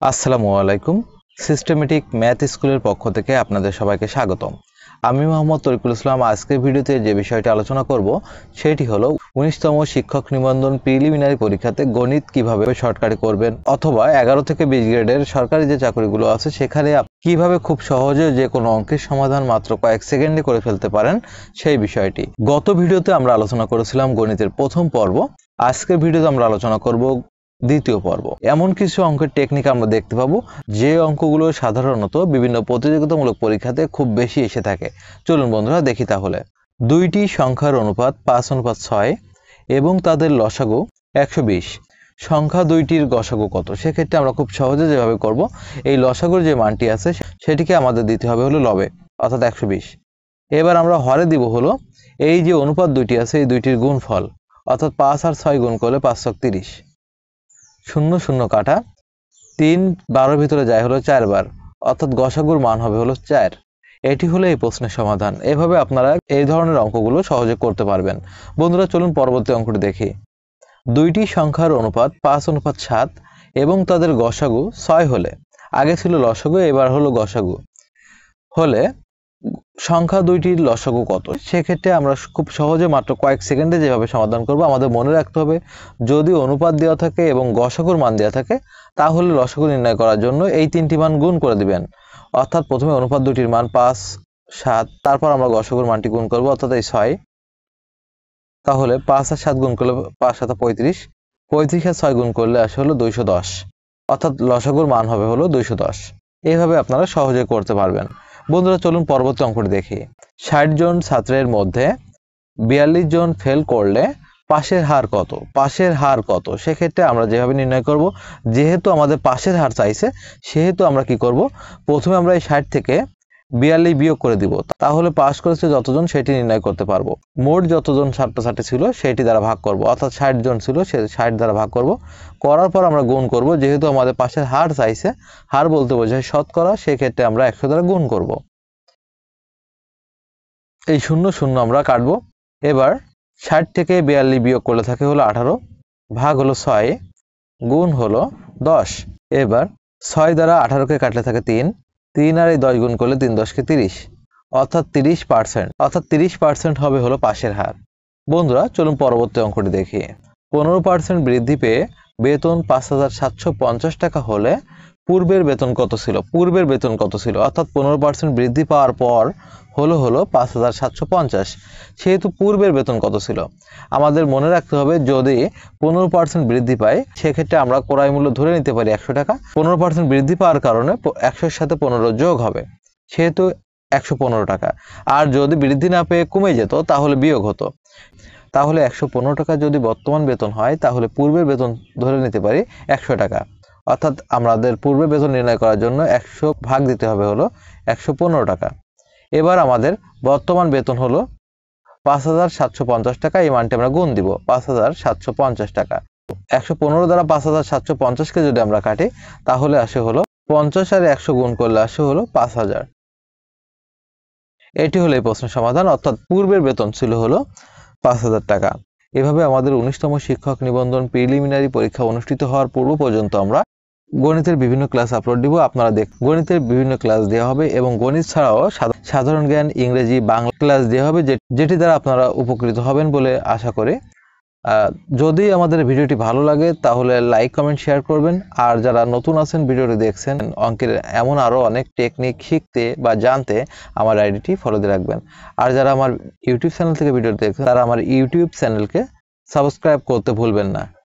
আসসালামু আলাইকুম। Systematic math স্কুলের পক্ষ থেকে আপনাদের সবাইকে স্বাগতম। আমি মোহাম্মদ তরিকুল ইসলাম। আজকের ভিডিওতে যে বিষয়টি আলোচনা করব সেটি হলো 19তম শিক্ষক নিবন্ধন প্রিলিমিনারি পরীক্ষাতে গণিত কিভাবে শর্টকাটে করবেন, অথবা 11 থেকে 20 গ্রেডের সরকারি যে চাকরিগুলো আছে সেখানে কিভাবে খুব সহজে যে কোনো অঙ্কের সমাধান মাত্র কয়েক সেকেন্ডে করে ফেলতে পারেন সেই বিষয়টি। গত ভিডিওতে আমরা আলোচনা করেছিলাম গণিতের প্রথম পর্ব। আজকের ভিডিওতে আমরা আলোচনা করব দ্বিতীয় পর্ব। এমন কিছু অঙ্কের টেকনিক আমরা দেখতে পাবো যে অঙ্কগুলো সাধারণত বিভিন্ন প্রতিযোগিতামূলক পরীক্ষাতে খুব বেশি এসে থাকে। চলুন বন্ধুরা দেখি তাহলে। দুইটি সংখ্যার অনুপাত 5:6 এবং তাদের লসাগু 120। সংখ্যা দুইটির গসাগু কত? সেক্ষেত্রে আমরা খুব সহজে যেভাবে করব, এই লসাগুর যে মানটি আছে সেটিকে আমাদের দিতে হবে হলো লবে, অর্থাৎ 120। এবার আমরা হরে দিব হলো এই যে অনুপাত দুইটি আছে এই দুইটির গুণফল, অর্থাৎ 5 আর 6 গুণ করলে 5×30। 0 0 কাটা, 3 12 ভিতরে যায় হলো 4 বার, অর্থাৎ গসাগুর মান হবে হলো 4। এটি হলো এই প্রশ্নের সমাধান। এভাবে আপনারা এই ধরনের অঙ্কগুলো সহজে করতে পারবেন। বন্ধুরা চলুন পরবর্তী অঙ্কটি দেখি। দুইটি সংখ্যার অনুপাত 5:7 এবং তাদের গসাগু 6 হলে, আগে ছিল লসাগু এবার হলো গসাগু, হলে সংখ্যা দুইটির লসাগু কত? সেক্ষেত্রে আমরা খুব সহজে মাত্র কয়েক সেকেন্ডে যেভাবে সমাধান করব, আমাদের মনে রাখতে হবে যদি অনুপাত দেওয়া থাকে এবং গসাগুর মান দেওয়া থাকে তাহলে লসাগু নির্ণয় করার জন্য এই তিনটি মান গুণ করে দিবেন। অর্থাৎ প্রথমে অনুপাত দুটির মান 5, 7, তারপর আমরা গসাগুর মানটি গুণ করব, অর্থাৎ এই 6। তাহলে 5 আর 7 গুণ করলে 5 7 35, 35 আর 6 গুণ করলে আসে হলো 210, অর্থাৎ লসাগুর মান হবে হলো 210। এইভাবে আপনারা সহজে করতে পারবেন। বন্ধুরা চলুন পরবর্তী অঙ্কটি দেখি। 60 জন ছাত্রের মধ্যে 42 জন ফেল করলে পাশের হার কত? পাশের হার কত? সেক্ষেত্রে আমরা যেভাবে নির্ণয় করব, যেহেতু আমাদের পাশের হার চাইছে সেহেতু আমরা কি করব, প্রথমে আমরা এই 60 থেকে 42 বিয়োগ করে দিব, তাহলে পাস করেছে যতজন সেটি নির্ণয় করতে পারবো। মোট যতজন ছাত্রছাত্রী ছিল সেটি দ্বারা ভাগ করব, অর্থাৎ 60 জন ছিল সে 60 দ্বারা ভাগ করব। করার পর আমরা গুণ করব, যেহেতু আমাদের পাশের হার চাইছে, হার বলতে বোঝায় শতকরা, সেক্ষেত্রে আমরা 100 দ্বারা গুণ করব। এই 0 0 আমরা কাটবো। এবার 60 থেকে 42 বিয়োগ করলে থাকে হলো 18, ভাগ হলো 6, গুণ হলো 10। এবার 6 দ্বারা 18কে কাটলে থাকে 3, 3 আর এই 10 গুণ করলে 3 10কে 30, অর্থাৎ 30%, অর্থাৎ 30% হবে হলো পাশের হার। বন্ধুরা চলুন পরবর্তী অঙ্কটি দেখি। 15% বৃদ্ধি পেয়ে বেতন 5750 টাকা হলে পূর্বের বেতন কত ছিল? পূর্বের বেতন কত ছিল? অর্থাৎ 15% বৃদ্ধি পাওয়ার পর হলো 5750, সেহেতু পূর্বের বেতন কত ছিল? আমাদের মনে রাখতে হবে যদি 15% বৃদ্ধি পায় সেক্ষেত্রে আমরা ক্রয় মূল্য ধরে নিতে পারি 100 টাকা। 15% বৃদ্ধি পাওয়ার কারণে 100-এর সাথে 15 যোগ হবে, সেহেতু 115 টাকা। আর যদি বৃদ্ধি না পেয়ে কমে যেত তাহলে বিয়োগ হতো। তাহলে 115 টাকা যদি বর্তমান বেতন হয় তাহলে পূর্বের বেতন ধরে নিতে পারি 100 টাকা, অর্থাৎ আমাদের পূর্বের বেতন নির্ণয় করার জন্য 100 ভাগ দিতে হবে হলো 115 টাকা। এবার আমাদের বর্তমান বেতন হলো 5750 টাকা, এই মানটি আমরা গুণ দিব, 5750 টাকা। 115 দ্বারা 5750-কে যদি আমরা কাটি তাহলে আসে হলো 50 আর 100 গুণ করলে আসে হলো 5000। এটি হলো এই প্রশ্নের সমাধান, অর্থাৎ পূর্বের বেতন ছিল হলো 5000 টাকা। এভাবে আমাদের 19তম শিক্ষক নিবন্ধন প্রিলিমিনারি পরীক্ষা অনুষ্ঠিত হওয়ার পূর্ব পর্যন্ত আমরা গণিতের বিভিন্ন ক্লাস আপলোড দিব। আপনারা গণিতের বিভিন্ন ক্লাস দেওয়া হবে এবং গণিত ছাড়াও সাধারণ জ্ঞান, ইংরেজি, বাংলা ক্লাস দেওয়া হবে, যেটি দ্বারা আপনারা উপকৃত হবেন বলে আশা করি। যদি আমাদের ভিডিওটি ভালো লাগে তাহলে লাইক, কমেন্ট, শেয়ার করবেন। আর যারা নতুন আছেন ভিডিওটি দেখছেন, অঙ্কের এমন আরও অনেক টেকনিক শিখতে বা জানতে আমার আইডিটি ফলো দিয়ে রাখবেন। আর যারা আমার ইউটিউব চ্যানেল থেকে ভিডিও দেখছেন তারা আমার ইউটিউব চ্যানেলকে সাবস্ক্রাইব করতে ভুলবেন না।